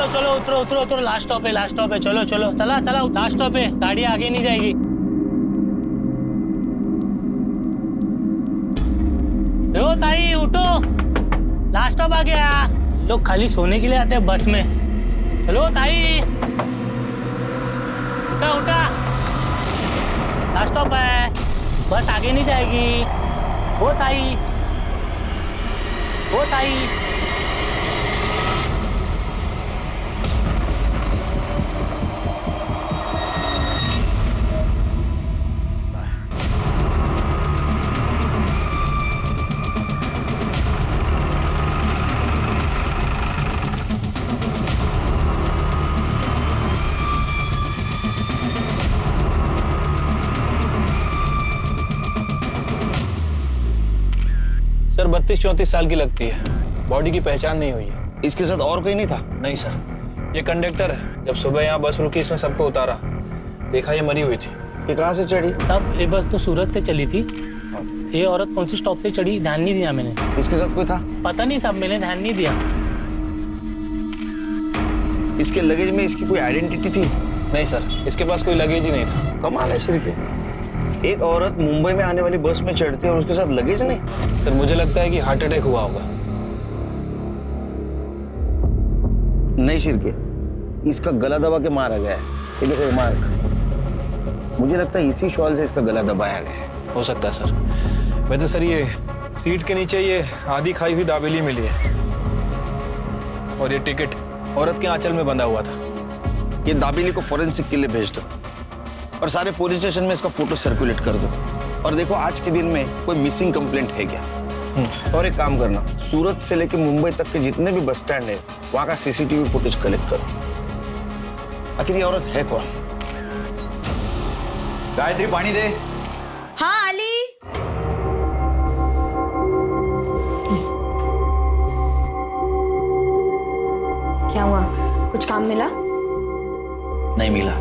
चलो चलो उतरो उतरो उतरो, लास्ट स्टॉप है, चलो चलो चला चला, लास्ट स्टॉप है, गाड़ी आगे नहीं जाएगी। ओ ताई उठो, लास्ट स्टॉप आ गया। लोग खाली सोने के लिए आते हैं बस में। हेलो ताई, उठा उठा, लास्ट स्टॉप है, बस आगे नहीं जाएगी। ओ ताई, ओ ताई। सर 32-34 साल की लगती है, बॉडी की पहचान नहीं हुई है। इसके साथ और कोई नहीं था? नहीं सर, ये कंडक्टर है। जब सुबह यहाँ बस रुकी, इसमें सबको उतारा, देखा ये मरी हुई थी। ये कहाँ से चढ़ी? तब ये बस तो सूरत से चली थी। ये औरत कौन सी स्टॉप से चढ़ी ध्यान नहीं दिया मैंने। इसके साथ कोई था? पता नहीं साहब, मैंने ध्यान नहीं दिया। इसके लगेज में इसकी कोई आइडेंटिटी थी? नहीं सर, इसके पास कोई लगेज ही नहीं था। कमाल है श्री के, एक औरत मुंबई में आने वाली बस में चढ़ती है और उसके साथ लगेज नहीं? सर मुझे लगता है कि हार्ट अटैक हुआ होगा। नहीं शिरके, इसका गला दबा के मारा गया है। ये देखो मार्क, मुझे लगता है इसी शॉल से इसका गला दबाया गया है। हो सकता है सर। वैसे सर ये सीट के नीचे ये आधी खाई हुई दाबेली मिली है, और ये टिकट औरत के आंचल में बंधा हुआ था। ये दाबेली को फॉरेंसिक के लिए भेज दो और सारे पुलिस स्टेशन में इसका फोटो सर्कुलेट कर दो। और देखो आज के दिन में कोई मिसिंग कंप्लेंट है क्या। और एक काम करना, सूरत से लेकर मुंबई तक के जितने भी बस स्टैंड है वहां का सीसीटीवी फुटेज कलेक्ट करो। आखिर ये औरत है कौन? गायत्री पानी दे। हाँ अली। क्या हुआ, कुछ काम मिला? नहीं मिला।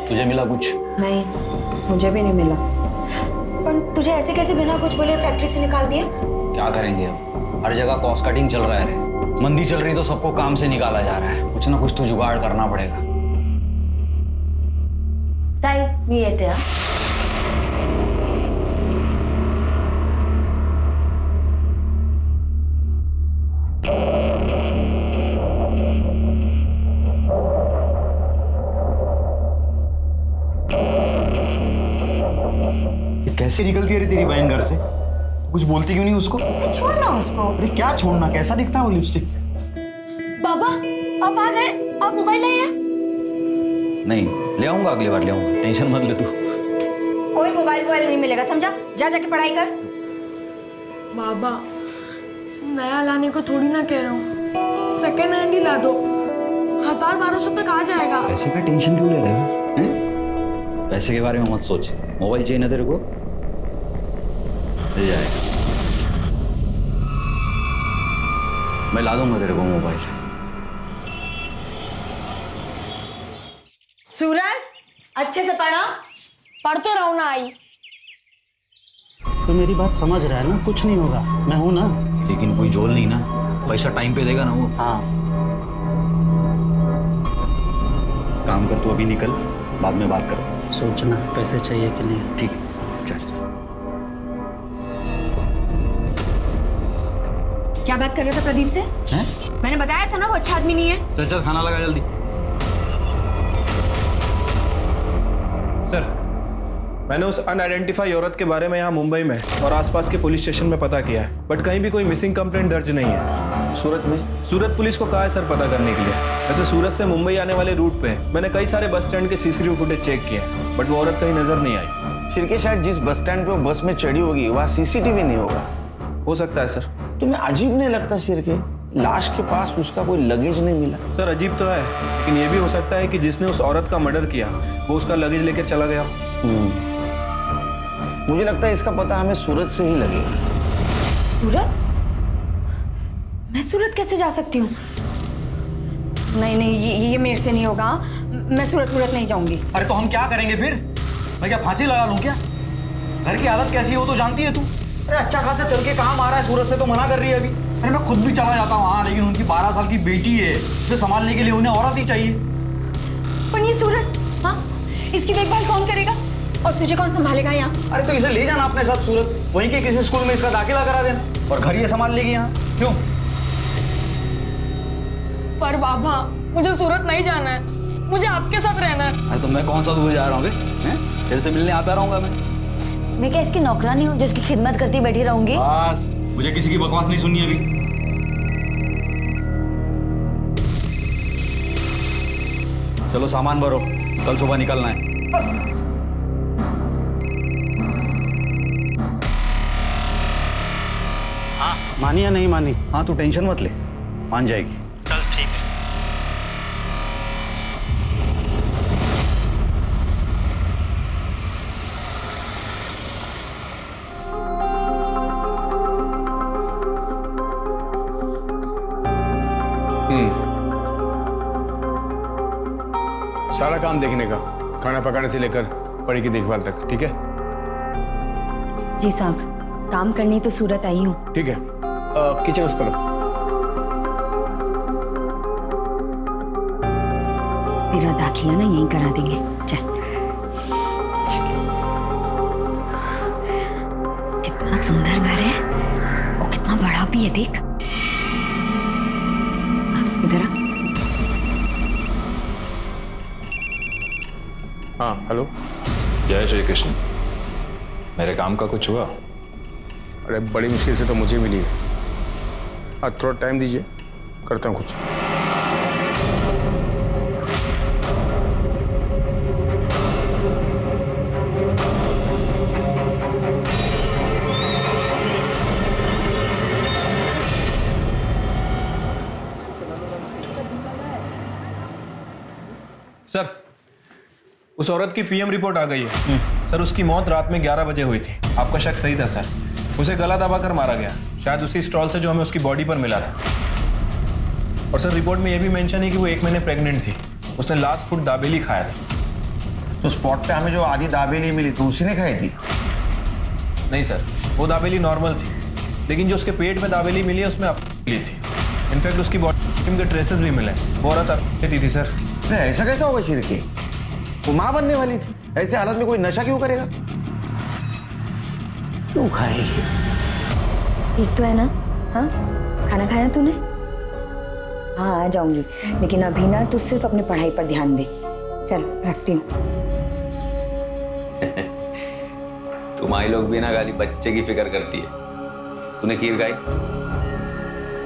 तुझे मिला कुछ? नहीं, मुझे भी नहीं मिला। पर तुझे ऐसे कैसे बिना कुछ बोले फैक्ट्री से निकाल दिया? क्या करेंगे अब, हर जगह कॉस्ट कटिंग चल रहा है रे। मंदी चल रही तो सबको काम से निकाला जा रहा है। कुछ ना कुछ तो जुगाड़ करना पड़ेगा। ताई मी येते हा. कैसे निकलती है रे तेरी बहन घर से? कुछ बोलती क्यों नहीं उसको? छोड़ना उसको। अरे क्या छोड़ना, कैसा दिखता है वो लिपस्टिक? बाबा आप आ गए, आप मोबाइल नहीं है? नहीं ले आऊंगा, अगली बार ले आऊंगा, टेंशन मत ले तू। कोई मोबाइल नहीं मिलेगा, समझा? जा जाके पढ़ाई कर। बाबा नया लाने को थोड़ी ना कह रहा हूँ, सेकेंड हैंड ही ला दो, 1000-1200 तक आ जाएगा। पैसे का टेंशन क्यों ले रहे हो हैं? पैसे के बारे में मत सोच, मोबाइल चाहिए ना तेरे को, ले जाएगा। मैं ला दूंगा तेरे को मोबाइल। सूरज अच्छे से पढ़ा। पढ़ते रहो ना आई। तो मेरी बात समझ रहा है ना, कुछ नहीं होगा, मैं हूं ना। लेकिन कोई झोल नहीं ना, पैसा टाइम पे देगा ना वो। हाँ काम कर, तू अभी निकल, बाद में बात करो। सोचना पैसे चाहिए कि नहीं। ठीक, चल। क्या बात कर रहे थे प्रदीप से? हैं? मैंने बताया था ना वो अच्छा आदमी नहीं है। चल चल खाना लगा जल्दी। सर मैंने उस अनआइडेंटिफाई औरत के बारे में यहाँ मुंबई में और आसपास के पुलिस स्टेशन में पता किया है, बट कहीं भी कोई मिसिंग कंप्लेंट दर्ज नहीं है। सूरत में? सूरत पुलिस को कहा है सर पता करने के लिए। वैसे सूरत से मुंबई आने वाले रूट पे मैंने कई सारे बस स्टैंड के सीसीटीवी फुटेज चेक किए, बट वो औरत कहीं नजर नहीं आई। शिरके शायद जिस बस स्टैंड पे वो बस में चढ़ी होगी वहाँ सीसीटीवी नहीं होगा। हो सकता है सर। तुम्हें अजीब नहीं लगता शिरके, लाश के पास उसका कोई लगेज नहीं मिला? सर अजीब तो है, लेकिन ये भी हो सकता है कि जिसने उस औरत का मर्डर किया वो उसका लगेज लेकर चला गया। मुझे लगता है इसका पता हमें सूरत से ही लगेगा। सूरत? मैं सूरत कैसे जा सकती हूँ? नहीं नहीं, ये मेरे से नहीं होगा। मैं सूरत नहीं जाऊंगी। अरे तो हम क्या करेंगे फिर? मैं क्या फांसी लगा लूं क्या? घर की हालत कैसी है वो तो जानती है तू। अरे अच्छा खासा चल के कहाँ मारा है सूरत से, तो मना कर रही है अभी। अरे मैं खुद भी चला जाता हूँ वहाँ, लेकिन उनकी 12 साल की बेटी है, उसे संभालने के लिए उन्हें औरत ही चाहिए। पर ये सूरज, हाँ, इसकी देखभाल कौन करेगा और तुझे कौन संभालेगा यहाँ? अरे तो इसे ले जाना अपने साथ सूरत, वहीं के किसी स्कूल में इसका दाखिला करा देना और घर ये संभाल लेगी यहाँ। क्यों? पर बाबा मुझे सूरत नहीं जाना है, मुझे आपके साथ रहना है। अरे तो मैं कौन सा दूर जा रहा हूँ बे? तेरे से मिलने आता रहूंगा मैं क्या इसकी नौकरानी हूँ जिसकी खिदमत करती बैठी रहूंगी? बस मुझे किसी की बकवास नहीं सुननी अभी। चलो सामान भरो, कल सुबह निकलना है। मानी या नहीं मानी? हाँ तू टेंशन मत ले, मान जाएगी। चल ठीक है। सारा काम देखने का, खाना पकाने से लेकर बड़ी की देखभाल तक, ठीक है? जी साहब, काम करनी तो सूरत आई हूँ। ठीक है। किचन उस तरफ। तेरा दाखिला ना यहीं करा देंगे, चल। कितना सुंदर घर है और कितना बड़ा भी है, देख। इधर आ। हाँ हेलो। जय श्री कृष्ण। मेरे काम का कुछ हुआ? अरे बड़ी मुश्किल से तो मुझे मिली है। आज थोड़ा टाइम दीजिए, करता हूँ कुछ। सर, उस औरत की पीएम रिपोर्ट आ गई है। सर, उसकी मौत रात में 11 बजे हुई थी। आपका शक सही था सर। उसे गला दबाकर मारा गया, शायद उसी स्टॉल से जो हमें उसकी बॉडी पर मिला था। और सर, रिपोर्ट में यह भी मेंशन है कि वो 1 महीने प्रेग्नेंट थी। उसने लास्ट फूड दाबेली खाया था। तो स्पॉट पे हमें जो आधी दाबेली मिली तो उसी ने खाई थी? नहीं सर, वो दाबेली नॉर्मल थी, लेकिन जो उसके पेट में दाबेली मिली है उसमें अपनी थी। इनफैक्ट उसकी बॉडी के ट्रेसेस भी मिले। वो औरत अपनी थी सर। ऐसा कैसा होगा शिरके? वो माँ बनने वाली थी, ऐसे हालत में कोई नशा क्यों करेगा? क्यों खाएगी? ठीक तो है ना? हाँ, खाना खाया तूने? हाँ आ जाऊंगी, लेकिन अभी ना तू सिर्फ अपनी पढ़ाई पर ध्यान दे। चल रखती हूँ। तुम्हारी लोग भी ना गाली बच्चे की फिक्र करती है। तूने खीर खाई?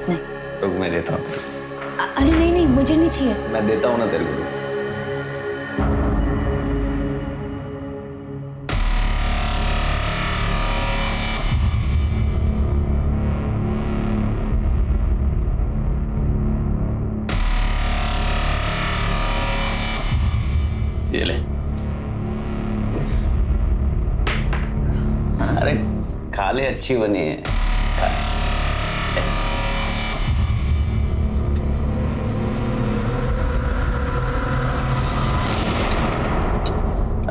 नहीं। रुक मैं देता हूँ। अरे नहीं नहीं, मुझे नहीं चाहिए। मैं देता हूँ ना तेरे को। ये ले। अरे खा ले, अच्छी बनी है।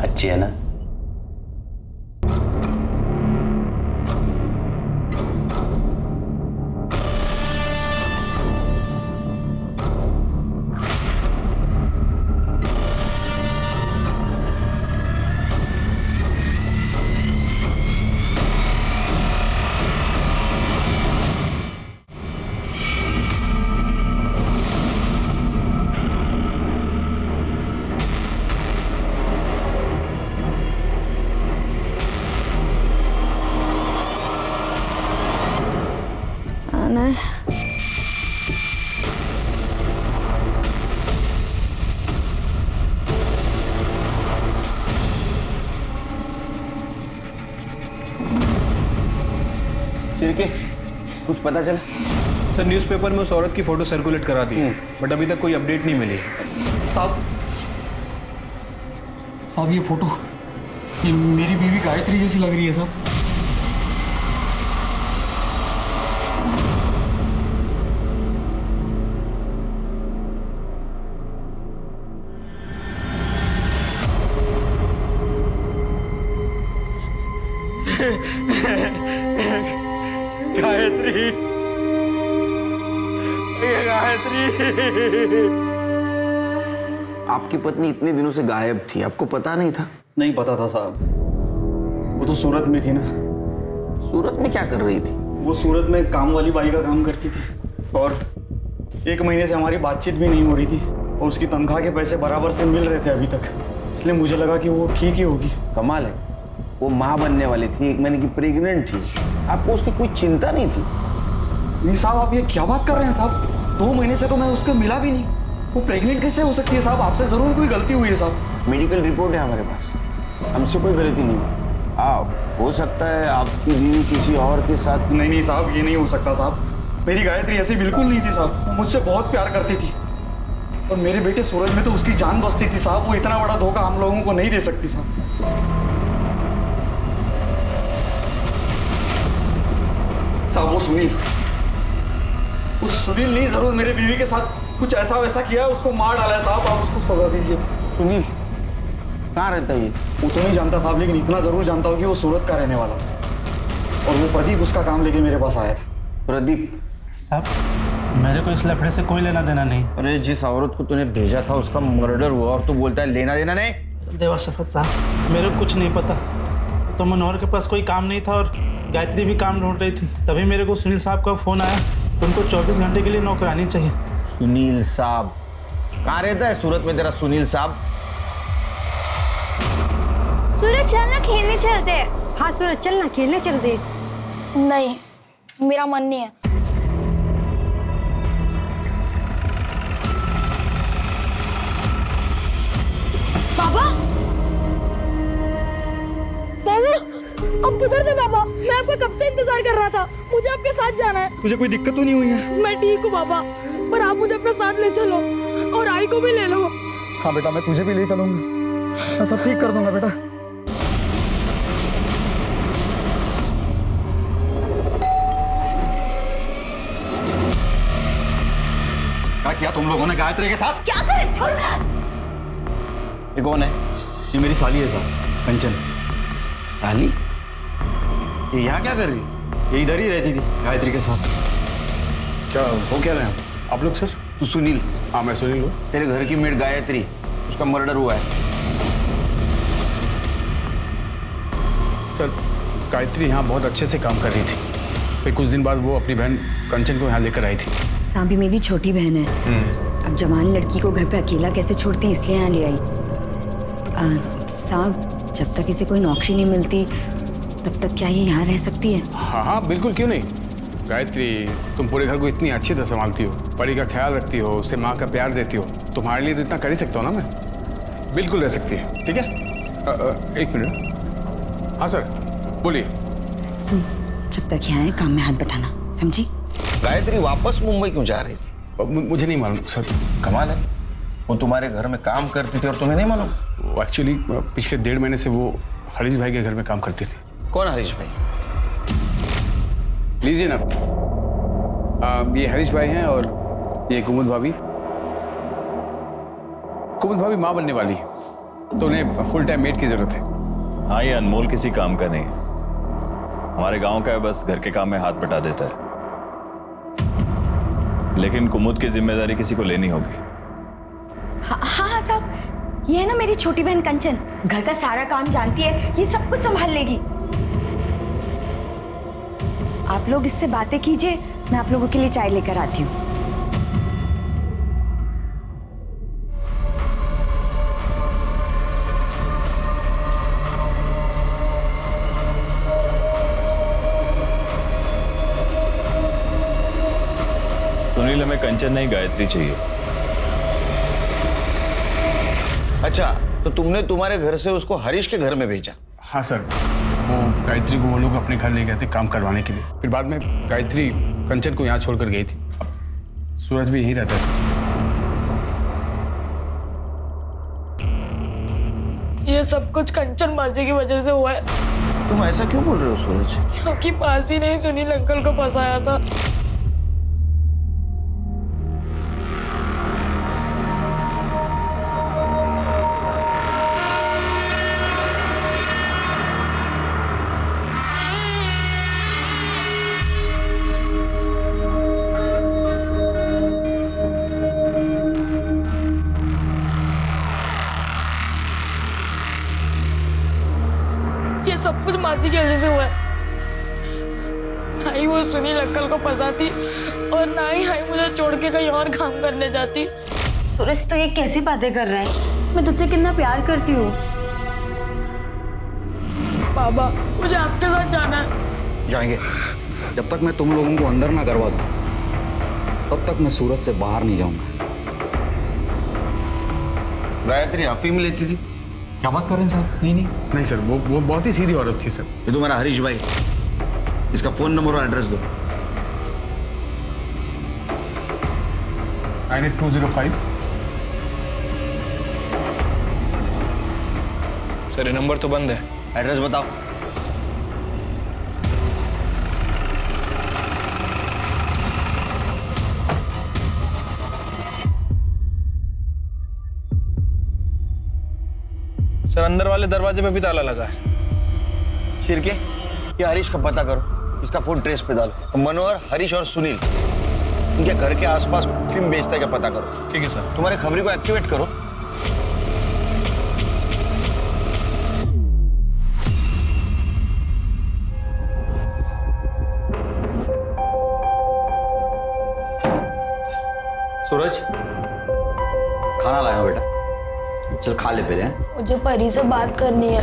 अच्छी है ना? आना है। शिरके, कुछ पता चला? सर, न्यूज़पेपर में उस औरत की फोटो सर्कुलेट करा दी, बट अभी तक कोई अपडेट नहीं मिली। साहब ये फोटो, ये मेरी बीवी गायत्री जैसी लग रही है साहब। गायत्री गायत्री। आपकी पत्नी इतने दिनों से गायब थी, आपको पता नहीं था? नहीं पता था साहब, वो तो सूरत में थी ना। सूरत में क्या कर रही थी? वो सूरत में काम वाली बाई का काम करती थी और 1 महीने से हमारी बातचीत भी नहीं हो रही थी और उसकी तनख्वाह के पैसे बराबर से मिल रहे थे अभी तक, इसलिए मुझे लगा कि वो ठीक ही होगी। कमाल है, वो माँ बनने वाली थी, 1 महीने की प्रेग्नेंट थी, आपको उसकी कोई चिंता नहीं थी? नहीं साहब, आप ये क्या बात कर रहे हैं साहब? 2 महीने से तो मैं उसको मिला भी नहीं, वो प्रेग्नेंट कैसे हो सकती है साहब? आपसे जरूर कोई गलती हुई है साहब। मेडिकल रिपोर्ट है हमारे पास, हमसे कोई गलती नहीं हुई। हो सकता है आपकी बीवी किसी और के साथ। नहीं साहब, ये नहीं हो सकता साहब, मेरी गायत्री ऐसी बिल्कुल नहीं थी साहब, वो मुझसे बहुत प्यार करती थी और मेरे बेटे सूरज में तो उसकी जान बसती थी साहब। वो इतना बड़ा धोखा हम लोगों को नहीं दे सकती साहब। साहब वो सुनील नहीं, जरूर मेरे बीवी के साथ कुछ ऐसा वैसा किया है, उसको मार डाला है साहब। आप उसको सजा दीजिए। सुनील कहाँ रहता है ये? वो तो नहीं जानता साहब, लेकिन इतना जरूर जानता हूँ कि वो सूरत का रहने वाला और वो प्रदीप उसका काम लेके मेरे पास आया था। प्रदीप साहब, मेरे को इस लफड़े से कोई लेना देना नहीं। अरे जिस औरत को तूने भेजा था उसका मर्डर हुआ और तू बोलता है लेना देना नहीं? देवा शफत साहब, मेरे को कुछ नहीं पता। तो मनोहर के पास कोई काम नहीं था और गायत्री भी काम ढूंढ रही थी, तभी मेरे को सुनील साहब का फोन आया। उनको 24 घंटे के लिए नौकरानी चाहिए। सुनील साहब कहाँ रहता है सूरत में तेरा सुनील साहब? सूरज चलना खेलने चलते हैं। हाँ सूरज चलना खेलने चलते। नहीं, मेरा मन नहीं है। बाबा, बाबा, अब किधर थे बाबा? मैं आपका कब से इंतजार कर रहा था। मुझे आपके साथ जाना है। तुझे कोई दिक्कत तो नहीं हुई है? मैं ठीक हूँ बाबा, पर आप मुझे अपने साथ ले चलो और आई को भी ले लो। हाँ बेटा, मैं तुझे भी ले चलूंगा, मैं सब ठीक कर दूंगा बेटा। क्या किया तुम लोगों ने गायत्री के साथ? क्या करें, छोड़ रहा। ये कौन है? ये मेरी साली है साहब, कंचन। साली? ये यहाँ क्या कर रही? ये इधर ही रहती थी गायत्री के साथ। क्या हो क्या रहे हैं आप लोग? सर तू सुनील? हाँ मैं सुनील हूँ। तेरे घर की मेड गायत्री, उसका मर्डर हुआ है। सर गायत्री यहाँ बहुत अच्छे से काम कर रही थी, फिर कुछ दिन बाद वो अपनी बहन कंचन को यहाँ लेकर आई थी। सांबी मेरी छोटी बहन है, अब जवान लड़की को घर पे अकेला कैसे छोड़ती हैं, इसलिए यहाँ ले आई। साहब, जब तक इसे कोई नौकरी नहीं मिलती तब तक क्या ये यहाँ रह सकती है? हाँ हाँ बिल्कुल, क्यों नहीं। गायत्री, तुम पूरे घर को इतनी अच्छी तरह संभालती हो, परी का ख्याल रखती हो, उसे माँ का प्यार देती हो, तुम्हारे लिए तो इतना कर ही सकता हूँ ना मैं। बिल्कुल रह सकती है, ठीक है। 1 मिनट। हाँ सर बोलिए। सुन, जब तक यहाँ है काम में हाथ बटाना, समझी? गायत्री वापस मुंबई क्यों जा रही थी? मुझे नहीं मालूम सर। कमाल है, वो तुम्हारे घर में काम करती थी और तुम्हें नहीं मालूम? एक्चुअली पिछले 1.5 महीने से वो हरीश भाई के घर में काम करती थी। कौन हरीश भाई? लीजिए ना, ये हरीश भाई हैं और ये कुमुद भाभी। कुमुद भाभी माँ बनने वाली है, तो उन्हें फुल टाइम मेड की जरूरत है। हाँ, ये अनमोल किसी काम का नहीं है, हमारे गांव का है, बस घर के काम में हाथ बटा देता है। लेकिन कुमुद की जिम्मेदारी किसी को लेनी होगी। हाँ साहब, ये है ना मेरी छोटी बहन कंचन, घर का सारा काम जानती है, ये सब कुछ संभाल लेगी। आप लोग इससे बातें कीजिए, मैं आप लोगों के लिए चाय लेकर आती हूँ। सुनील, हमें कंचन नहीं गायत्री चाहिए। अच्छा, तो तुमने तुम्हारे घर से उसको हरीश के घर में भेजा? हाँ सर, वो गायत्री को वो लोग अपने घर ले गए थे काम करवाने के लिए, फिर बाद में गायत्री कंचन को यहाँ छोड़कर गई थी। अब सूरज भी यहीं रहता है सर। ये सब कुछ कंचन मासी की वजह से हुआ है। तुम ऐसा क्यों बोल रहे हो सूरज? क्योंकि मासी ने ही सुनील अंकल को फंसाया था। मासी की वजह से हुआ है। ना ही वो सुनील अंकल को फंसाती और ना ही हाई मुझे छोड़ के कहीं और काम करने जाती। सूरज तो ये कैसी बातें कर रहा है? मैं तुझसे कितना प्यार करती हूँ। बाबा मुझे आपके साथ जाना है। जाएंगे। जब तक मैं तुम लोगों को अंदर ना करवा दूं, तब तक मैं सूरत से बाहर नहीं जाऊंगा। गायत्री अफीम लेती थी? क्या बात कर रहे हैं साहब? नहीं सर, वो बहुत ही सीधी औरत थी सर। ये तुम्हारा हरीश भाई, इसका फोन नंबर और एड्रेस दो। 98205। सर ये नंबर तो बंद है। एड्रेस बताओ। सर अंदर वाले दरवाजे पे भी ताला लगा है। शिरके, ये हरीश का पता करो, इसका फोन ट्रेस पे डालो। मनोहर, हरीश और सुनील, इनके घर के आसपास फिल्म बेचता है क्या पता करो। ठीक है सर। तुम्हारे खबरी को एक्टिवेट करो। सूरज, खाना लाया बेटा, चल खा ले पहले। मुझे परी से बात करनी है।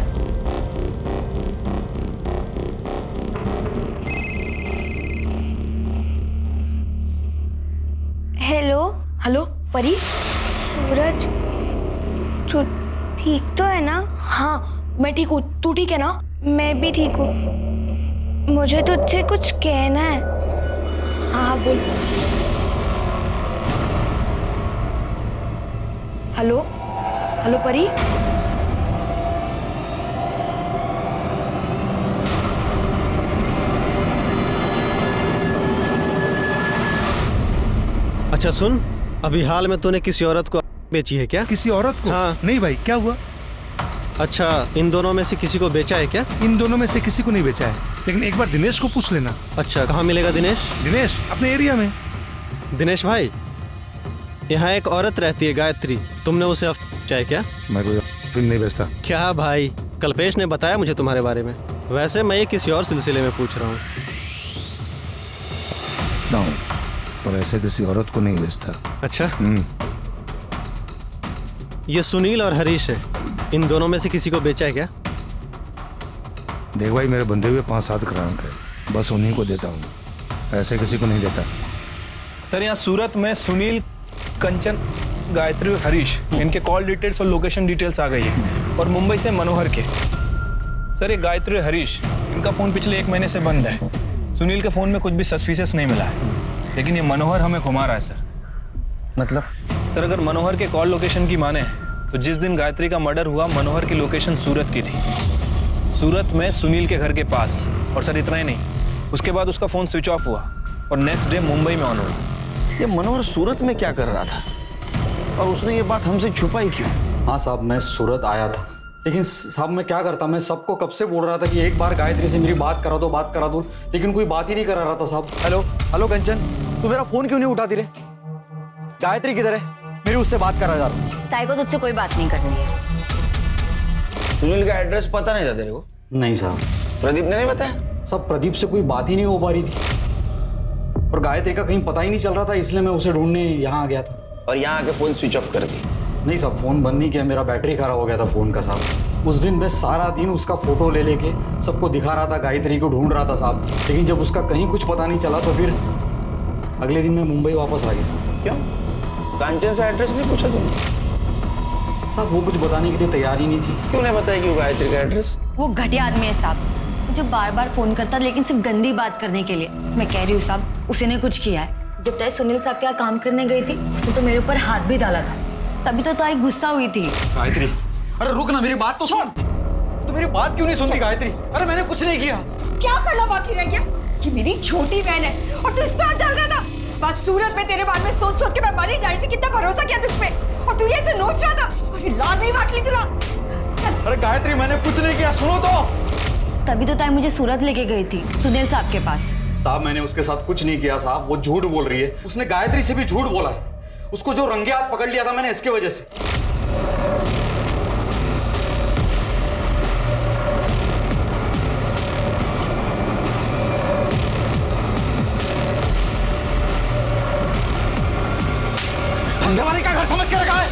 हेलो। हेलो परी। सूरज, तू ठीक तो है ना? हाँ मैं ठीक हूँ, तू ठीक है ना? मैं भी ठीक हूँ। मुझे तुझसे कुछ कहना है। हाँ बोल। हेलो हेलो परी। अच्छा सुन, अभी हाल में तूने किसी औरत को बेची है क्या? किसी औरत को? हाँ। नहीं भाई, क्या हुआ? अच्छा, इन दोनों में से किसी को बेचा है क्या? इन दोनों में से किसी को नहीं बेचा है, लेकिन एक बार दिनेश को पूछ लेना। अच्छा, कहाँ मिलेगा दिनेश? दिनेश अपने एरिया में। दिनेश भाई, यहाँ एक औरत रहती है गायत्री, तुमने उसे बेचा है क्या? मैं कोई फिल्म नहीं बेचता। क्या भाई, कल्पेश ने बताया मुझे तुम्हारे बारे में। वैसे मैं ये किसी और सिलसिले में पूछ रहा हूँ। पर ऐसे किसी औरत को नहीं बेचता। अच्छा। ये सुनील और हरीश है, इन दोनों में से किसी को बेचा है क्या? देख भाई, मेरे बंधे हुए 5-7 ग्राहक है, बस उन्हीं को देता हूँ, ऐसे किसी को नहीं देता। सर यहाँ सूरत में सुनील, कंचन, गायत्री और हरीश, इनके कॉल डिटेल्स और लोकेशन डिटेल्स आ गई है। और मुंबई से मनोहर के। सर ये गायत्री और हरीश, इनका फ़ोन पिछले 1 महीने से बंद है। सुनील के फ़ोन में कुछ भी सस्पिशियस नहीं मिला है, लेकिन ये मनोहर हमें घुमा रहा है सर। मतलब? सर अगर मनोहर के कॉल लोकेशन की माने तो जिस दिन गायत्री का मर्डर हुआ, मनोहर की लोकेशन सूरत की थी, सूरत में सुनील के घर के पास। और सर इतना ही नहीं, उसके बाद उसका फ़ोन स्विच ऑफ हुआ और नेक्स्ट डे मुंबई में ऑन हुआ। ये मनोहर सूरत में क्या कर रहा था और उसने ये बात हमसे छुपाई क्यों? हाँ साहब, मैं सूरत आया था, लेकिन साहब मैं क्या करता, मैं सबको कब से बोल रहा था कि एक बार गायत्री से मेरी बात करा दो, लेकिन कोई बात ही नहीं करा रहा था साहब। हेलो हेलो कंचन, तू मेरा फोन क्यों नहीं उठाती रे? गायत्री किधर है? मेरी उससे बात करा जा रहा हूँ। ताई को तुझसे कोई बात नहीं करनी है। सुनील का एड्रेस पता नहीं था तेरे को? नहीं साहब। प्रदीप ने नहीं बताया? सब प्रदीप से कोई बात ही नहीं हो पा रही थी और गायत्री का कहीं पता ही नहीं चल रहा था, इसलिए मैं उसे ढूंढने यहाँ आ गया था। और यहाँ आके फोन स्विच ऑफ कर दी? नहीं साहब, फोन बंद नहीं किया, मेरा बैटरी खराब हो गया था फोन का साहब। उस दिन मैं सारा दिन उसका फोटो ले लेके सबको दिखा रहा था, गायत्री को ढूंढ रहा था साहब, लेकिन जब उसका कहीं कुछ पता नहीं चला तो फिर अगले दिन मैं मुंबई वापस आ गया। क्यों? कांचन से एड्रेस नहीं पूछा तुमने? साहब वो कुछ बताने के लिए तैयार ही नहीं थी। क्यों नहीं बताया कि वो गायत्री का एड्रेस? वो घटिया आदमी है साहब, मुझे बार बार फोन करता, लेकिन सिर्फ गंदी बात करने के लिए। मैं कह रही हूँ साहब, उसी ने कुछ किया है। जब ताई सुनील साहब के यहाँ काम करने गई थी, उसने तो मेरे ऊपर हाथ भी डाला था, तभी तो ताई गुस्सा हुई थी। गायत्री, अरे रुक ना, मेरी बात तो सुन। तो मेरी बात क्यों नहीं सुनती गायत्री? अरे मैंने कुछ नहीं किया। क्या करना बाकी रह गया? ये मेरी छोटी बहन है और तू इस पे हाथ डाल रहा था। बस सूरत में तेरे बारे में सोच सोच के मैं मर ही जा रही थी। कितना भरोसा किया तुझ पे और तू ये ऐसे नोच रहा था और ये लाद नहीं बांट ली तुला। अरे गायत्री, मैंने कुछ नहीं किया, सुनो तो। तभी तो ताई मुझे सूरत लेके गई थी सुनील साहब के पास। साहब मैंने उसके साथ कुछ नहीं किया साहब, वो झूठ बोल रही है। उसने गायत्री से भी झूठ बोला है। उसको जो रंगे हाथ पकड़ लिया था मैंने इसके वजह से। धंधे वाले का घर समझ के रखा है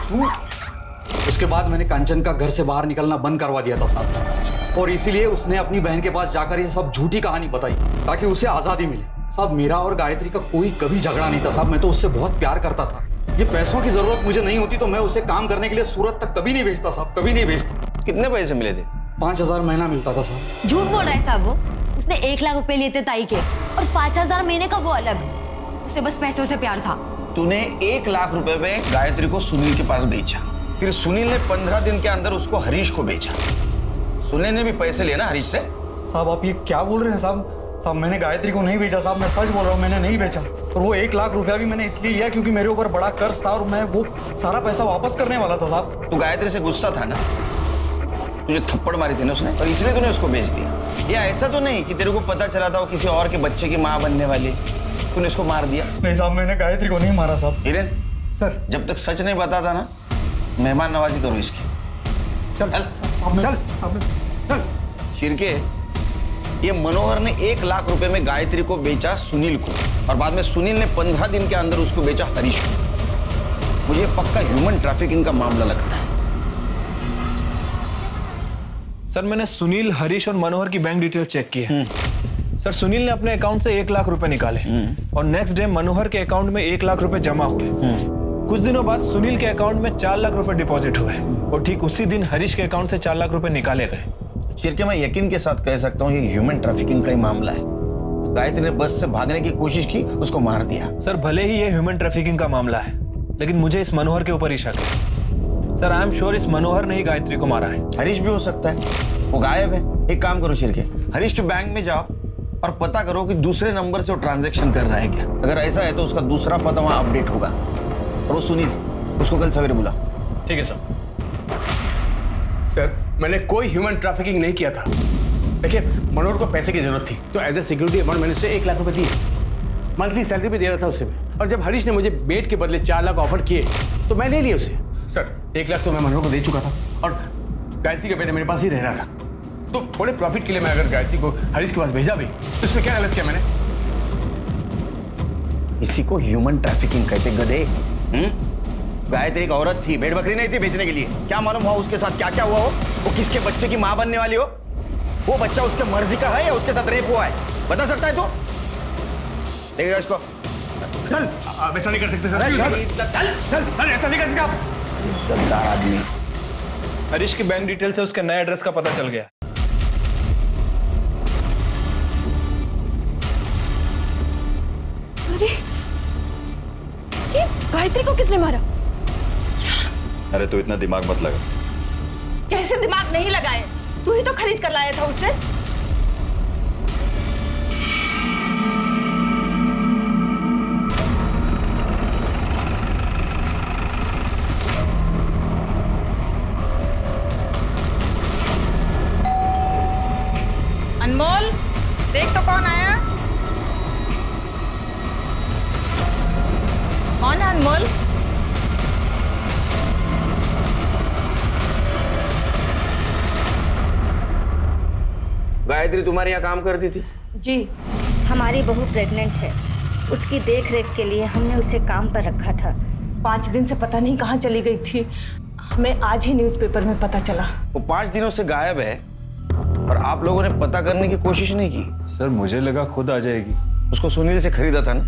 तू। उसके बाद मैंने कांचन का घर से बाहर निकलना बंद करवा दिया था साहब, और इसीलिए उसने अपनी बहन के पास जाकर ये सब झूठी कहानी बताई ताकि उसे आजादी मिले। साहब मेरा और गायत्री का कोई कभी झगड़ा नहीं था साहब, मैं तो उससे बहुत प्यार करता था। ये पैसों की जरूरत मुझे नहीं होती तो मैं उसे काम करने के लिए सूरत तक कभी नहीं भेजता साहब, कभी नहीं भेजता। कितने पैसे मिले थे? 5,000 महीना मिलता था साहब। झूठ बोल रहा है साहब, वो उसने 1 लाख रुपए लिए थे ताई के, और 5,000 महीने का वो अलग। उसे बस पैसों से प्यार था। तूने 1 लाख रुपए में गायत्री को सुनील के पास बेचा, फिर सुनील ने 15 दिन के अंदर उसको हरीश को बेचा। सुनील ने भी पैसे लिए ना हरीश से? साहब आप ये क्या बोल रहे हैं साहब? साहब मैंने गायत्री को नहीं बेचा साहब, मैं सच बोल रहा हूँ, मैंने नहीं बेचा। और वो 1 लाख रुपया भी मैंने इसलिए लिया क्योंकि मेरे ऊपर बड़ा कर्ज था और मैं वो सारा पैसा वापस करने वाला था साहब। तू गायत्री से गुस्सा था ना, तुझे थप्पड़ मारी थी ना उसने, और इसलिए तूने उसको बेच दिया। या ऐसा तो नहीं कि तेरे को पता चला था वो किसी और के बच्चे की माँ बनने वाली, तूने उसको मार दिया? नहीं साहब मैंने गायत्री को नहीं मारा साहब। हिरेन सर, जब तक सच नहीं बताता ना, मेहमान नवाजी करो इसकी। चल चल चल। शिरके, ये मनोहर ने 1 लाख रुपए में गायत्री को बेचा सुनील को, और बाद में सुनील ने 15 दिन के अंदर उसको बेचा हरीश को। मुझे पक्का ह्यूमन ट्रैफिकिंग का मामला लगता है। सर मैंने सुनील, हरीश और मनोहर की बैंक डिटेल चेक की है। सर सुनील ने अपने अकाउंट से 1 लाख रुपए निकाले और नेक्स्ट डे मनोहर के अकाउंट में 1 लाख रुपए जमा हुए। कुछ दिनों बाद सुनील के अकाउंट में 4 लाख रुपए डिपॉजिट हुए और ठीक उसी दिन हरीश के अकाउंट से 4 लाख रुपए निकाले गए। शिरके, मैं यकीन के साथ कह सकता हूँ ये ह्यूमन ट्रैफिकिंग का ही मामला है। गायत्री ने बस से भागने की कोशिश की, उसको मार दिया। सर भले ही ये ह्यूमन ट्रैफिकिंग का मामला है, लेकिन मुझे इस मनोहर के ऊपर ही शक है। सर आई एम श्योर इस मनोहर ने ही गायत्री को मारा है। हरीश भी हो सकता है, वो गायब है। एक काम करो शिरके, हरीश के बैंक में जाओ और पता करो कि दूसरे नंबर से वो ट्रांजैक्शन कर रहा है क्या। अगर ऐसा है तो उसका दूसरा पता वहां अपडेट होगा। और वो सुनील, उसको कल सवेरे बुला। ठीक है सर। सर मैंने कोई ह्यूमन ट्रैफिकिंग नहीं किया था। देखिए मनोहर को पैसे की जरूरत थी तो एज ए सिक्योरिटी अमाउंट मैंने उसे 1 लाख रुपए दिए। मंथली सैलरी भी दे रहा था उसे, और जब हरीश ने मुझे बेट के बदले 4 लाख ऑफर किए तो मैं ले लिया उसे। सर 1 लाख तो मैं मनोहर को दे चुका था और गायत्री का बेटा मेरे पास ही रह रहा था, तो थोड़े प्रॉफिट के लिए मैं अगर गायत्री को हरीश के पास भेजा भी तो इसमें क्या गलत किया मैंने? इसी को ह्यूमन ट्रैफिकिंग कहते गधे। गायत्री एक औरत थी, भेड़ बकरी नहीं थी बेचने के लिए। क्या मालूम हुआ उसके साथ क्या क्या हुआ हो, वो किसके बच्चे की मां बनने वाली हो। वो बच्चा उसके मर्जी का है या उसके साथ रेप हुआ है, बता सकता है तू? देखिए इसको। चल, आप ऐसा नहीं कर सकते सर। चल, ऐसा नहीं कर सकते आप। सरदार आदमी। हरीश की बैंक डिटेल से उसके नए एड्रेस का पता चल गया। अरे ये गायत्री को किसने मारा? अरे तो इतना दिमाग मत लगा। कैसे दिमाग नहीं लगाए? तू ही तो खरीद कर लाया था उसे। अनमोल, देख तो कौन आया। कौन है अनमोल? गायत्री तुम्हारे यहाँ काम करती थी? जी, हमारी बहू प्रेग्नेंट है, उसकी देख रेख के लिए हमने उसे काम पर रखा था। 5 दिन से पता नहीं कहाँ चली गई थी, हमें आज ही न्यूज़पेपर में पता चला। वो 5 दिनों से गायब है और आप लोगों ने पता करने की कोशिश नहीं की? सर मुझे लगा खुद आ जाएगी। उसको सुनील से खरीदा था ना,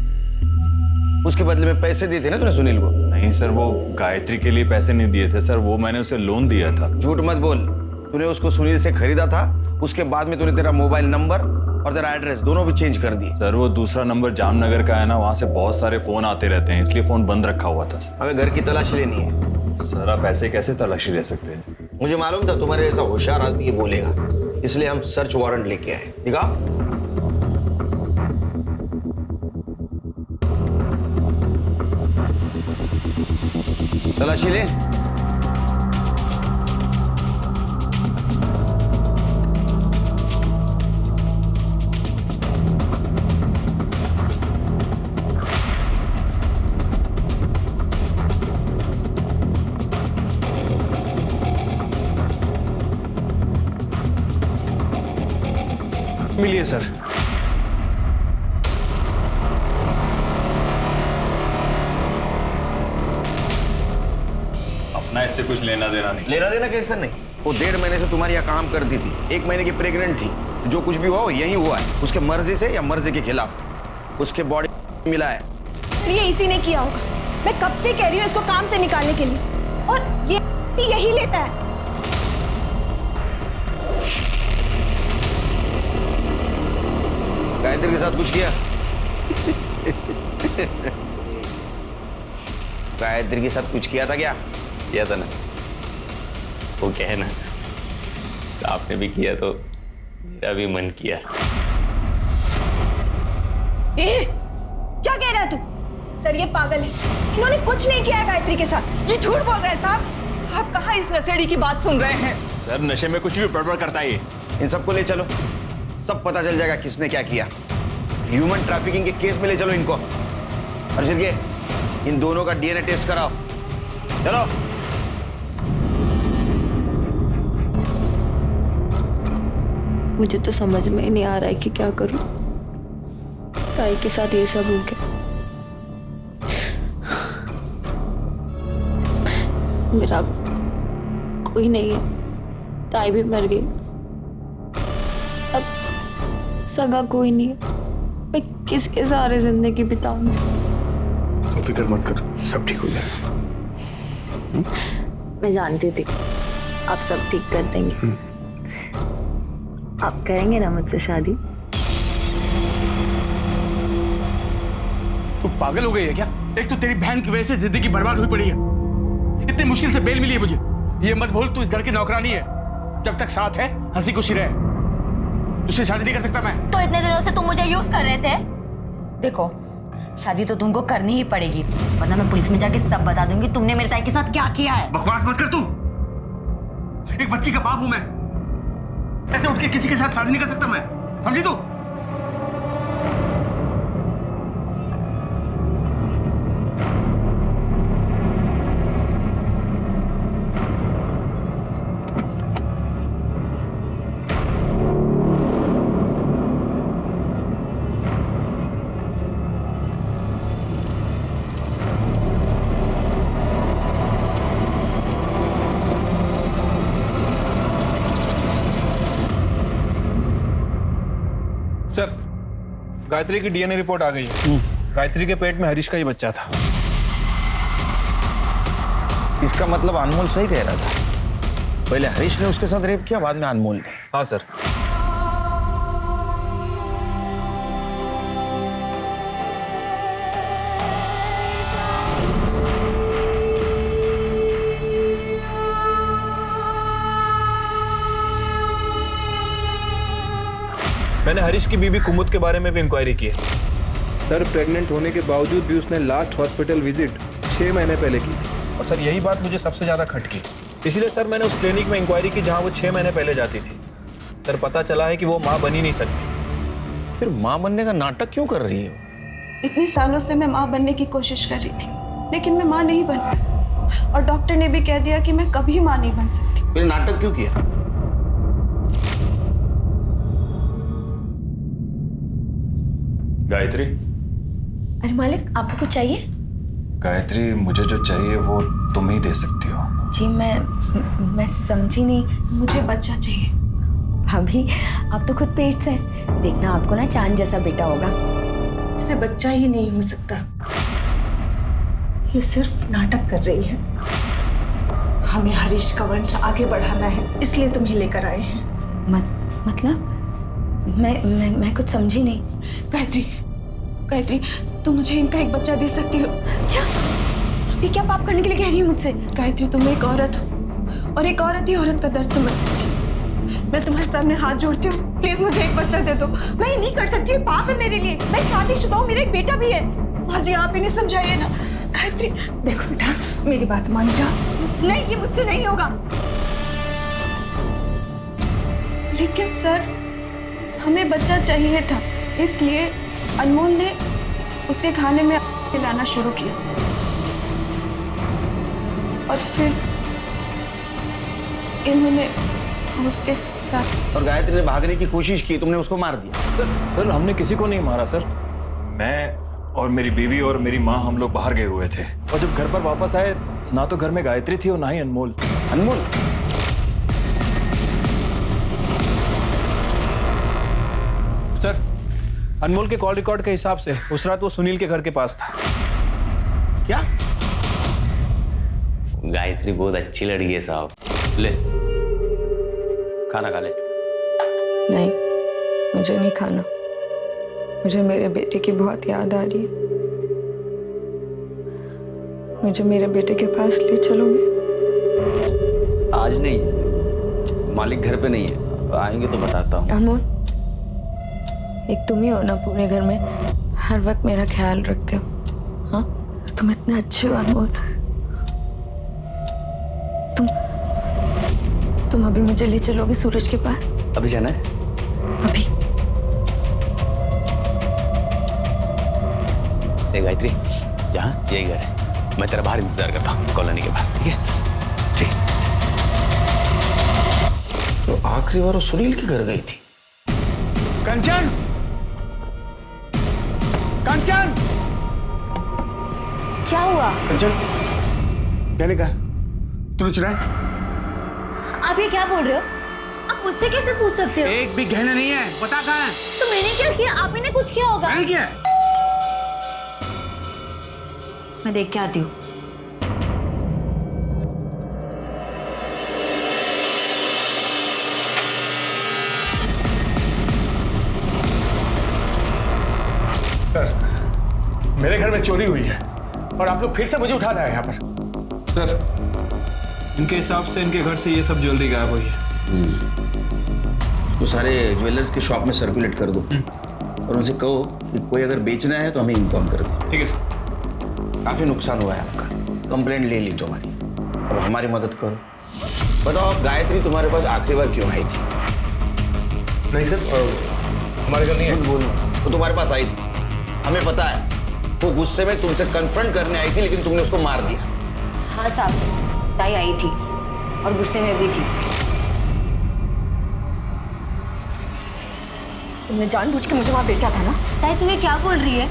उसके बदले में पैसे दिए थे ना तूने सुनील को? नहीं सर, वो गायत्री के लिए पैसे नहीं दिए थे सर, वो मैंने उसे लोन दिया था। झूठ मत बोल, तूने उसको सुनील से खरीदा था, उसके बाद में तूने तेरा मोबाइल नंबर और तेरा एड्रेस दोनों भी चेंज कर दिए। सर वो दूसरा नंबर जामनगर का है ना, वहाँ से बहुत सारे फोन आते रहते हैं, इसलिए फोन बंद रखा हुआ था। हमें घर की तलाशी लेनी है। सर आप ऐसे कैसे तलाशी ले सकते हैं? मुझे मालूम था तुम्हारे जैसा होशियार आदमी ये बोलेगा, इसलिए हम सर्च वारंट लेके आए। दिखा। तलाशी ले। मिलिए सर। इससे कुछ लेना देना नहीं। लेना देना कैसे नहीं? वो 1.5 महीने से तुम्हारे यहाँ काम करती थी, 1 महीने की प्रेग्नेंट थी। जो कुछ भी हुआ वो यही हुआ है, उसके मर्जी से या मर्जी के खिलाफ। उसके बॉडी मिला है। ये इसी ने किया होगा। मैं कब से कह रही हूँ इसको काम से निकालने के लिए, और ये यही लेता है। गायत्री के साथ कुछ किया? गायत्री के साथ कुछ किया था क्या? किया था ना। वो क्या है ना, आपने भी किया तो मेरा भी मन किया। क्या कह रहा है तू? सर ये पागल है, इन्होंने कुछ नहीं किया है गायत्री के साथ। ये झूठ बोल रहा है साहब। आप कहाँ इस नशेड़ी की बात सुन रहे हैं? सर नशे में कुछ भी बड़बड़ करता है ये। इन सबको ले चलो, सब पता चल जाएगा किसने क्या किया। ह्यूमन ट्रैफिकिंग के केस में ले चलो इनको। अर्षित के इन दोनों का डीएनए टेस्ट कराओ। चलो। मुझे तो समझ में ही नहीं आ रहा है कि क्या करूं। ताई के साथ ये सब हो गया। मेरा कोई नहीं है, ताई भी मर गई। अब सगा कोई नहीं है, मैं किसके सहारे जिंदगी बिताऊंगी? तो फिक्र मत कर, सब ठीक हो जाएगा। मैं जानती थी आप सब ठीक कर देंगे। आप करेंगे ना मुझसे शादी? तू पागल हो गई है क्या? एक तो तेरी बहन की वजह से जिंदगी बर्बाद हुई पड़ी है। इतनी मुश्किल से बेल मिली है मुझे। ये मत भूल तू इस घर की नौकरानी है। जब तक साथ है हंसी खुशी रहे। तुझसे शादी नहीं कर सकता मैं। तो इतने दिनों से तुम मुझे यूज कर रहे थे। देखो शादी तो तुमको करनी ही पड़ेगी, वरना मैं पुलिस में जाके सब बता दूंगी तुमने मेरे ताई के साथ क्या किया है। बकवास मत कर तू। एक बच्ची का बाप हूं मैं। ऐसे उठ के किसी के साथ शादी नहीं कर सकता मैं, समझी तू? सर गायत्री की डीएनए रिपोर्ट आ गई है। गायत्री के पेट में हरीश का ही बच्चा था। इसका मतलब अनमोल सही कह रहा था। पहले हरीश ने उसके साथ रेप किया, बाद में अनमोल ने। हाँ सर। मैंने हरीश की बीबी कुमुद के बारे में भी इंक्वायरी की है। सर प्रेग्नेंट होने के बावजूद भी उसने लास्ट हॉस्पिटल विजिट 6 महीने पहले की थी। और सर यही बात मुझे सबसे ज़्यादा खटकी, इसीलिए सर मैंने उस क्लिनिक में इंक्वायरी की जहाँ वो 6 महीने पहले जाती थी। सर पता चला है कि वो माँ बन ही नहीं सकती। फिर माँ बनने का नाटक क्यों कर रही है? इतने सालों से मैं माँ बनने की कोशिश कर रही थी, लेकिन मैं माँ नहीं बन पाई। और डॉक्टर ने भी कह दिया कि मैं कभी माँ नहीं बन सकती। फिर नाटक क्यों किया? गायत्री। अरे मालिक आपको कुछ चाहिए? गायत्री मुझे जो चाहिए वो तुम ही दे सकती हो। जी मैं समझी नहीं। मुझे बच्चा चाहिए। भाभी आप तो खुद पेट से हैं। देखना आपको ना चांद जैसा बेटा होगा। इसे बच्चा ही नहीं हो सकता। ये सिर्फ नाटक कर रही है। हमें हरीश का वंश आगे बढ़ाना है, इसलिए तुम्हें लेकर आए हैं। मतलब मैं कुछ समझी नहीं। गायत्री तुम मुझे इनका एक बच्चा दे सकती हो क्या? अभी क्या पाप करने के लिए कह रही है मुझसे? गायत्री तुम एक औरत हो और एक औरत ही औरत का दर्द समझ सकती। मैं तुम्हारे सामने हाथ जोड़ती हूँ, प्लीज मुझे एक बच्चा दे दो। मैं ये नहीं कर सकती, ये पाप है मेरे लिए। मैं शादीशुदा हूँ, मेरा एक बेटा भी है। माँ जी आप ही नहीं समझाइए ना। गायत्री देखो बेटा मेरी बात मान जा। नहीं ये मुझसे नहीं होगा। लेकिन सर हमें बच्चा चाहिए था, इसलिए अनमोल ने उसके खाने में मिलाना शुरू किया और फिर इन्होंने उसके साथ। और गायत्री ने भागने की कोशिश की, तुमने उसको मार दिया। सर हमने किसी को नहीं मारा सर। मैं और मेरी बीवी और मेरी माँ हम लोग बाहर गए हुए थे, और जब घर पर वापस आए ना तो घर में गायत्री थी और ना ही अनमोल। अनमोल? सर, अनमोल के कॉल रिकॉर्ड के हिसाब से उस रात वो सुनील के घर के पास था। क्या? गायत्री बहुत अच्छी लड़की है साहब। ले खाना खा ले। नहीं, मुझे नहीं खाना। मुझे मेरे बेटे की बहुत याद आ रही है। मुझे मेरे बेटे के पास ले चलोगे? आज नहीं, मालिक घर पे नहीं है, आएंगे तो बताता हूँ। अनमोल, एक तुम ही हो ना पूरे घर में हर वक्त मेरा ख्याल रखते हो। हाँ, तुम इतने अच्छे हो अनमोल। तुम अभी मुझे ले चलोगे सूरज के पास? अभी जाना है? अभी। ए गायत्री, जहाँ यही घर है, मैं तेरा बाहर इंतजार करता हूँ कॉलोनी के बाहर, ठीक है? ठीक। तो आखिरी बार वो सुनील के घर गई थी। कंचन! कंचन! क्या हुआ? कंचन, कहने का तूने चुराया? आप ये क्या बोल रहे हो? आप मुझसे कैसे पूछ सकते हो? एक भी गहना नहीं है, बता कहाँ है? तो मैंने क्या किया? आप ही ने कुछ किया होगा। मैंने किया? मैं देख के आती हूँ। सर, मेरे घर में चोरी हुई है और आप लोग फिर से मुझे उठा रहे हैं यहाँ पर। सर, इनके हिसाब से इनके घर से ये सब ज्वेलरी गायब हुई है। तो सारे ज्वेलर्स की शॉप में सर्कुलेट कर दो और उनसे कहो कि कोई अगर बेचना है तो हमें इन्फॉर्म कर दे। ठीक है सर। काफी नुकसान हुआ है आपका, कंप्लेंट ले ली तुम्हारी, अब हमारी मदद करो। बताओ गायत्री तुम्हारे पास आखिरी बार क्यों आई थी? नहीं सर, हमारे घर नहीं है। बोलो, वो तुम्हारे पास आई थी, हमें पता है। वो गुस्से में तुमसे कन्फ्रंट करने आई थी लेकिन तुमने उसको मार दिया। हाँ साहब, ताई आई थी और गुस्से में भी थी। तुमने जानबूझ के मुझे वहां बेचा था ना? ताई तुम्हें क्या बोल रही है?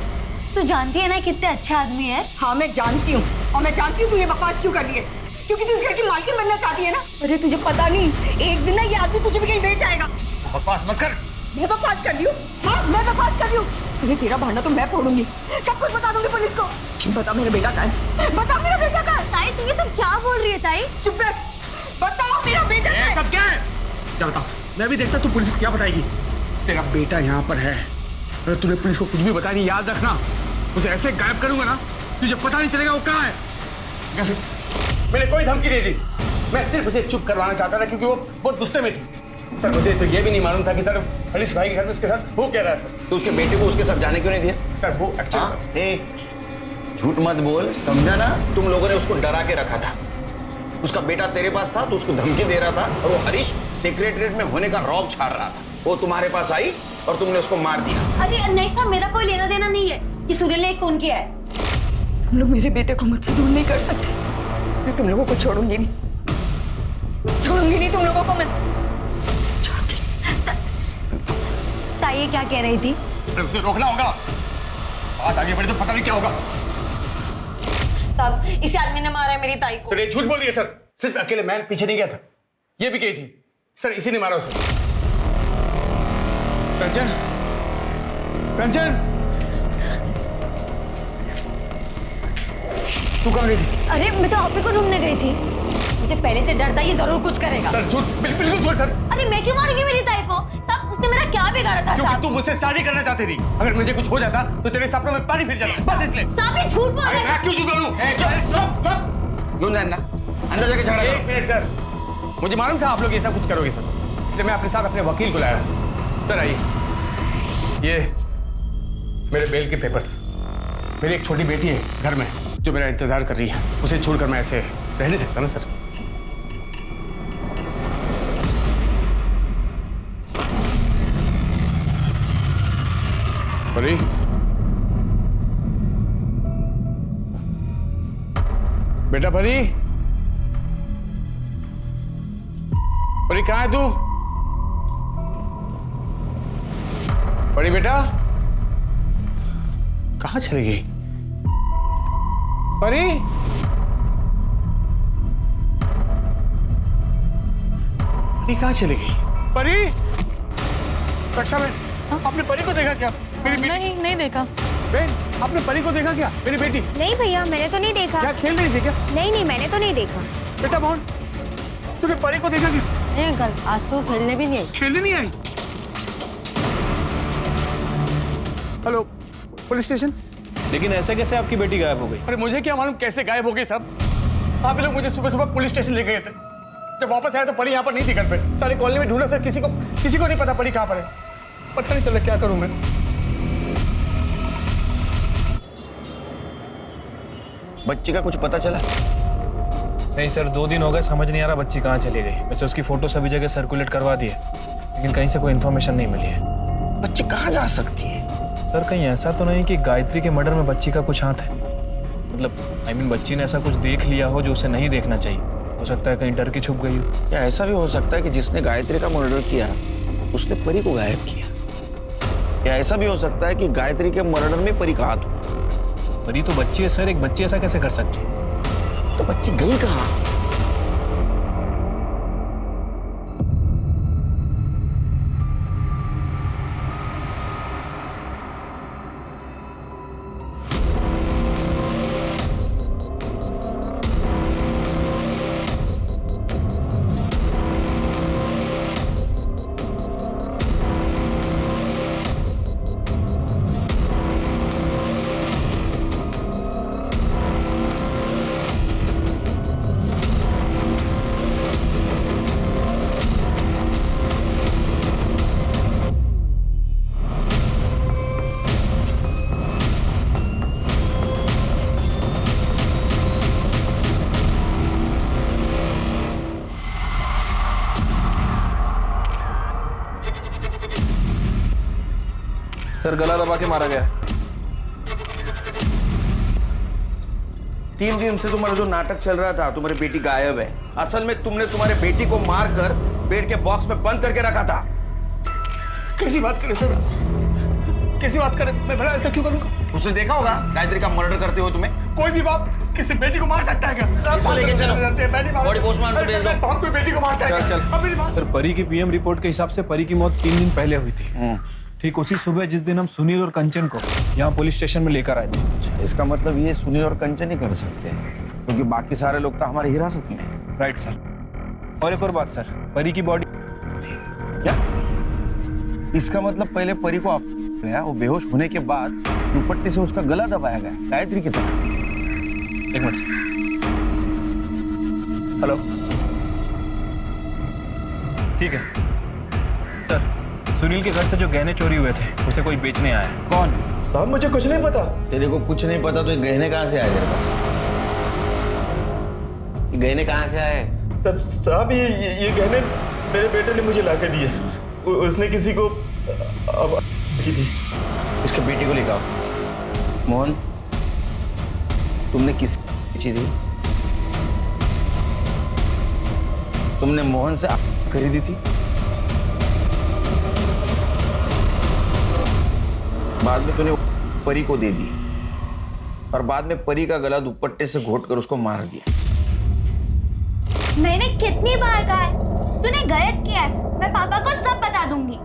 तू जानती है ना कितने अच्छा आदमी है। हाँ मैं जानती हूँ, और मैं जानती हूँ तू ये बकवास क्यों कर रही है, क्योंकि तू इस घर की मालकिन बनना चाहती है ना। अरे तुझे पता नहीं, एक दिन ना ये आदमी तुझे भी कहीं बेच आएगा। बकवास मत कर। मैं बकवास कर रही हूँ? हाँ मैं बकवास कर रही हूँ। अरे तेरा भांडा तो मैं फोड़ूंगी, सब कुछ बता दूंगी पुलिस को। बता मेरा बेटा कहाँ है? बता मेरा बेटा कहाँ है? ताई तुम ये सब क्या बोल रही है ताई? चुप रह, बताओ मेरा बेटा कहाँ है? सब क्या है? क्या बताओ? मैं भी देखता तू पुलिस को क्या बताएगी। तेरा बेटा यहाँ पर है, अगर तूने पुलिस को कुछ भी बताया नहीं, याद रखना उसे ऐसे गायब करूंगा ना तुझे पता नहीं चलेगा वो कहाँ है। मैंने कोई धमकी नहीं दी, मैं सिर्फ उसे चुप करवाना चाहता था क्योंकि वो बहुत गुस्से में थी। सर मुझे तो ये भी नहीं मालूम था कि सर हरीश भाई के घर में उसके साथ वो कह रहा है। सर तो उसके बेटे को उसके साथ जाने क्यों नहीं दिया? सर वो एक्चुअली झूठ मत बोल, समझा ना? तुम लोगों ने उसको डरा के रखा था। उसका बेटा तेरे पास था तो उसको धमकी दे रहा था और वो हरीश सेक्रेटरीट में होने का रौब छाड़ रहा था। वो तुम्हारे पास आई और तुमने उसको मार दिया। अरे नहीं साहब, मेरा कोई लेना देना नहीं है कि सुनील ने एक फोन किया है। तुम लोग मेरे बेटे को मुझसे दूर नहीं कर सकते। मैं तुम लोगों को छोड़ूंगी नहीं, छोड़ूंगी नहीं तुम लोगों को मैं। ताई ये क्या कह रही थी? उसे रोकना होगा, बात आगे बढ़े तो पता नहीं क्या होगा। साहब इसी आदमी ने मारा है मेरी ताई को। सर ये झूठ बोल रही है सर, सिर्फ अकेले मैं पीछे नहीं गया था, ये भी गई थी। सर इसी ने मारा उसे। कंचन, कंचन, तू कहाँ गई थी? अरे मैं तो आप ही को ढूंढने गई थी, मुझे पहले से डर था ये जरूर कुछ करेगा। सर झूठ, बिल्कुल झूठ सर। अरे मैं क्यों मारूंगी मेरी ताई को? साहब उसने मेरा क्या बिगाड़ा था? क्योंकि साहब तू मुझसे शादी करना चाहती थी, अगर मुझे कुछ हो जाता तो तेरे सपनों में पानी फिर जाता, बस इसलिए। साहब ये झूठ बोल रहे हैं। मैं क्यों झूठ बोलूं? क्यों जानना? अंदर जाके झगड़ा करो। एक मिनट सर, मुझे मालूम था आप लोग ऐसा कुछ करोगे सर, इसलिए मैं अपने साथ अपने वकील को लाया। सर आइए, ये मेरे बेल के पेपर्स। मेरी एक छोटी बेटी है घर में जो मेरा इंतजार कर रही है, उसे छोड़कर मैं ऐसे रह नहीं सकता ना सर। परी, बेटा परी, परी कहाँ है तू? परी बेटा कहाँ चली गई? परी, परी कहाँ चली गई? परी, रक्षा बहन, आपने परी को देखा क्या? मेरी बेटी। नहीं, नहीं देखा। बहन, आपने परी को देखा क्या? मेरी बेटी। नहीं भैया, मैंने तो नहीं देखा। क्या खेल रही थी क्या? नहीं नहीं, मैंने तो नहीं देखा। बेटा मोहन, तूने परी को देखा क्या? नहीं अंकल, आज तो खेलने भी नहीं आई। खेलने नहीं आई? Hello, police station. लेकिन ऐसे कैसे आपकी बेटी गायब हो गई? अरे मुझे क्या मालूम कैसे गायब हो गई साहब। आप लोग मुझे सुबह सुबह पुलिस स्टेशन ले गए थे। जब वापस आया तो परी यहाँ पर नहीं थी घर पे। सारे कॉलोनी में ढूंढा सर, किसी को नहीं पता परी कहाँ पर है। पता नहीं चला क्या करूं मैं। बच्ची का कुछ पता चला? नहीं सर, 2 दिन हो गए, समझ नहीं आ रहा बच्ची कहाँ चली गई। वैसे उसकी फोटो सभी जगह सर्कुलेट करवा दी है, लेकिन कहीं से कोई इन्फॉर्मेशन नहीं मिली है। बच्ची कहाँ जा सकती है? सर कहीं ऐसा तो नहीं कि गायत्री के मर्डर में बच्ची का कुछ हाथ है? मतलब बच्ची ने ऐसा कुछ देख लिया हो जो उसे नहीं देखना चाहिए। हो सकता है कहीं डर के छुप गई हो। क्या ऐसा भी हो सकता है कि जिसने गायत्री का मर्डर किया उसने परी को गायब किया? क्या ऐसा भी हो सकता है कि गायत्री के मर्डर में परी का हाथ हो? परी तो बच्ची है सर, एक बच्ची ऐसा कैसे कर सकती है? तो बच्ची गई कहाँ? सर गला दबा के मारा गया। 3 दिन से तुम्हारा जो नाटक चल रहा था, तुम्हारी बेटी गायब है। असल में तुमने तुम्हारे बेटी को मारकर बेड के बॉक्स में बंद करके रखा था। कैसी बात करे सर? कैसी बात करे? मैं भला ऐसा क्यों करूंगा? उसने देखा होगा गायत्री का मर्डर करते हो तुम्हें। कोई भी बाप किसी बेटी को मार सकता है क्या? इसको लेके चलो, बॉडी पोस्टमार्टम को भेज दो। बाप कोई बेटी को मारता है क्या? अब मेरी बात। सर परी की पीएम रिपोर्ट के हिसाब से परी की मौत 3 दिन पहले हुई थी। ठीक उसी सुबह जिस दिन हम सुनील और कंचन को यहाँ पुलिस स्टेशन में लेकर आए थे। इसका मतलब ये सुनील और कंचन ही कर सकते हैं, क्योंकि बाकी सारे लोग तो हमारे हिरासत में हैं। Right sir. और एक और बात सर, परी की बॉडी क्या? इसका मतलब पहले परी को गया, वो बेहोश होने के बाद दुपट्टे से उसका गला दबाया गया गायत्री की तरह। एक मिनट। हेलो, ठीक है सर। सुनील के घर से जो गहने चोरी हुए थे उसे कोई बेचने आया है। कौन? साहब मुझे कुछ नहीं पता। तेरे को कुछ नहीं पता तो ये गहने कहाँ से आए तेरे पास? ये गहने कहाँ से आए? साहब ये गहने मेरे बेटे ने मुझे लाके दिए। उसने किसी को थी। इसके बेटे को लेकर आओ। मोहन, तुमने किस थी? तुमने मोहन से खरीदी थी? बाद में तूने परी को दे दी और बाद में परी का गला दुपट्टे से घोटकर उसको मार दिया। मैंने कितनी बार कहा है, तूने गलत किया है। मैं पापा को सब बता दूंगी।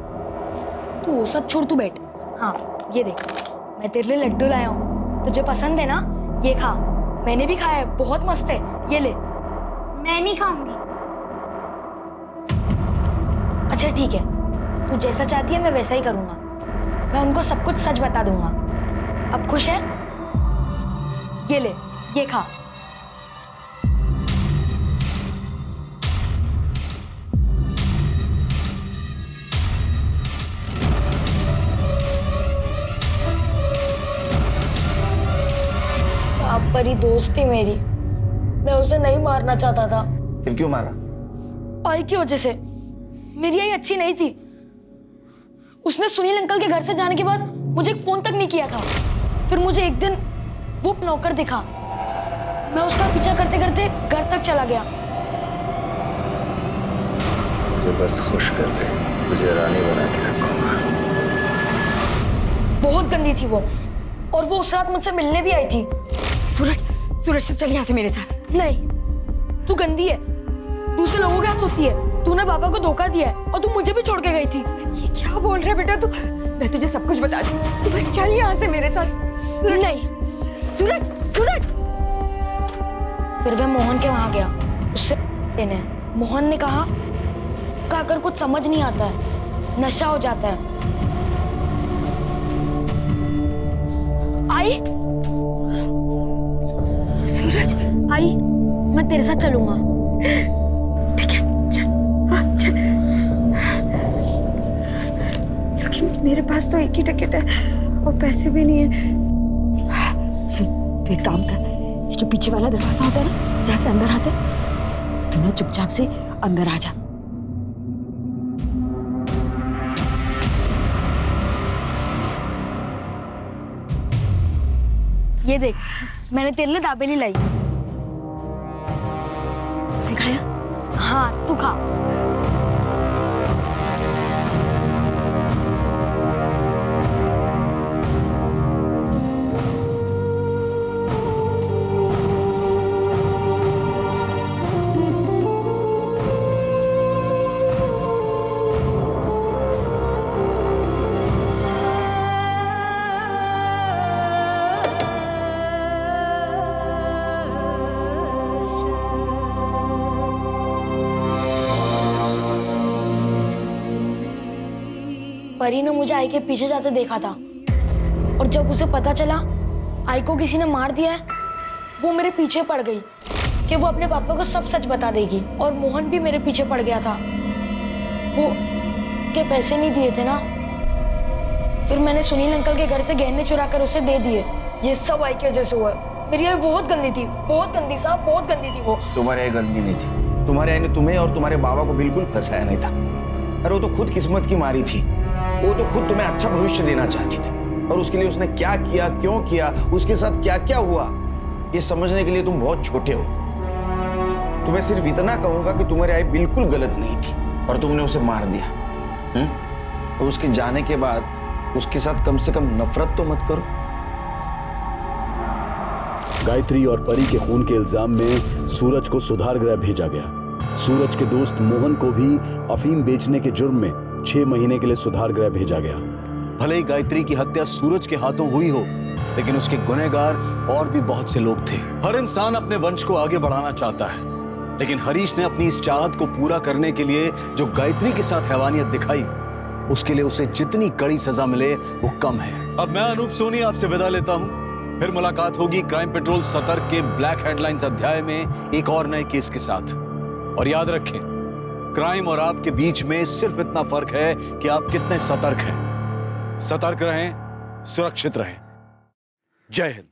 तू वो सब छोड़, तू बैठ। हाँ ये देख, मैं तेरे लिए लड्डू लाया हूँ, तुझे पसंद है ना? ये खा। मैंने भी खाया है, बहुत मस्त है, ये ले। मैं नहीं खाऊंगी। अच्छा ठीक है, तू जैसा चाहती है मैं वैसा ही करूंगा। मैं उनको सब कुछ सच बता दूंगा। अब खुश है? ये ले, ये खा। आप परी दोस्त थी मेरी, मैं उसे नहीं मारना चाहता था। फिर क्यों मारा? आई की वजह से। मेरी आई अच्छी नहीं थी। उसने सुनील अंकल के घर से जाने के बाद मुझे एक फोन तक नहीं किया था। फिर मुझे एक दिन वो नौकर दिखा, मैं उसका पीछा करते करते घर तक चला गया। मुझे बस खुश कर दे, तुझे रानी बना के रखूंगा। बहुत गंदी थी वो, और वो उस रात मुझसे मिलने भी आई थी। सूरज, सूरज चल यहाँ से मेरे साथ। नहीं, तू गंदी है, दूसरे लोगों के हाथ सोती है। तूने पापा को धोखा दिया है और तू मुझे भी छोड़ के गई थी। ये क्या बोल रहा है बेटा तू? मैं तुझे सब कुछ बता दूं। तू बस चल यहाँ से मेरे साथ। सूरज नहीं। सूरज, सूरज। फिर वह मोहन के वहां गया उससे लेने। मोहन ने कहा अगर कुछ समझ नहीं आता है, नशा हो जाता है। आई सूरज, आई मैं तेरे साथ चलूंगा। ठीक है, चल, हाँ, चल। लेकिन मेरे पास तो एक ही टिकट है और पैसे भी नहीं है। सुन, तू एक काम कर, ये जो पीछे वाला दरवाजा होता है ना, जहाँ से अंदर आते, तू ना चुपचाप से अंदर आ जा। ये देख, मैंने तेरे लिए दाबेली लाई। खाया? हाँ, तू खा। परी ने मुझे आई के पीछे जाते देखा था और जब उसे पता चला आई को किसी ने मार दिया है, वो मेरे पीछे पड़ गई कि वो अपने पापा को सब सच बता देगी। और मोहन भी मेरे पीछे पड़ गया था, वो के पैसे नहीं दिए थे ना। फिर मैंने सुनील अंकल के घर से गहने चुरा कर उसे दे दिए। ये सब आई की वजह से हुआ है। मेरी आई बहुत गंदी थी, बहुत गंदी साहब, बहुत गंदी थी वो। तुम्हारी आई गंदी नहीं थी, तुम्हारी आई ने तुम्हें और तुम्हारे बाबा को बिल्कुल फंसाया नहीं था। अरे वो तो खुद किस्मत की मारी थी, वो तो खुद तुम्हें अच्छा भविष्य देना चाहती थी। और उसके लिए उसने क्या किया, क्यों किया, उसके साथ क्या क्या हुआ, ये समझने के लिए तुम बहुत छोटे हो। तुम्हें सिर्फ इतना कहूंगा कि तुम्हारी आई बिल्कुल गलत नहीं थी और तुमने उसे मार दिया। और उसके जाने के बाद उसके साथ कम से कम नफरत तो मत करो। गायत्री और परी के खून के इल्जाम में सूरज को सुधार गृह भेजा गया। सूरज के दोस्त मोहन को भी अफीम बेचने के जुर्म में 6 महीने के लिए सुधार गृह भेजा गया। भले ही गायत्री की हत्या सूरज के हाथों हुई हो, लेकिन उसके गुनहगार और भी बहुत से लोग थे। हर इंसान अपने वंश को आगे बढ़ाना चाहता है, लेकिन हरीश ने अपनी इस चाहत को पूरा करने के लिए जो गायत्री के साथ हैवानियत दिखाई, उसके लिए उसे जितनी कड़ी सजा मिले वो कम है। अब मैं अनूप सोनी आपसे विदा लेता हूं। फिर मुलाकात होगी क्राइम पेट्रोल सतर्क के ब्लैक हेडलाइंस अध्याय में एक और नए केस के साथ। और याद रखें, क्राइम और आपके बीच में सिर्फ इतना फर्क है कि आप कितने सतर्क हैं। सतर्क रहें, सुरक्षित रहें। जय हिंद।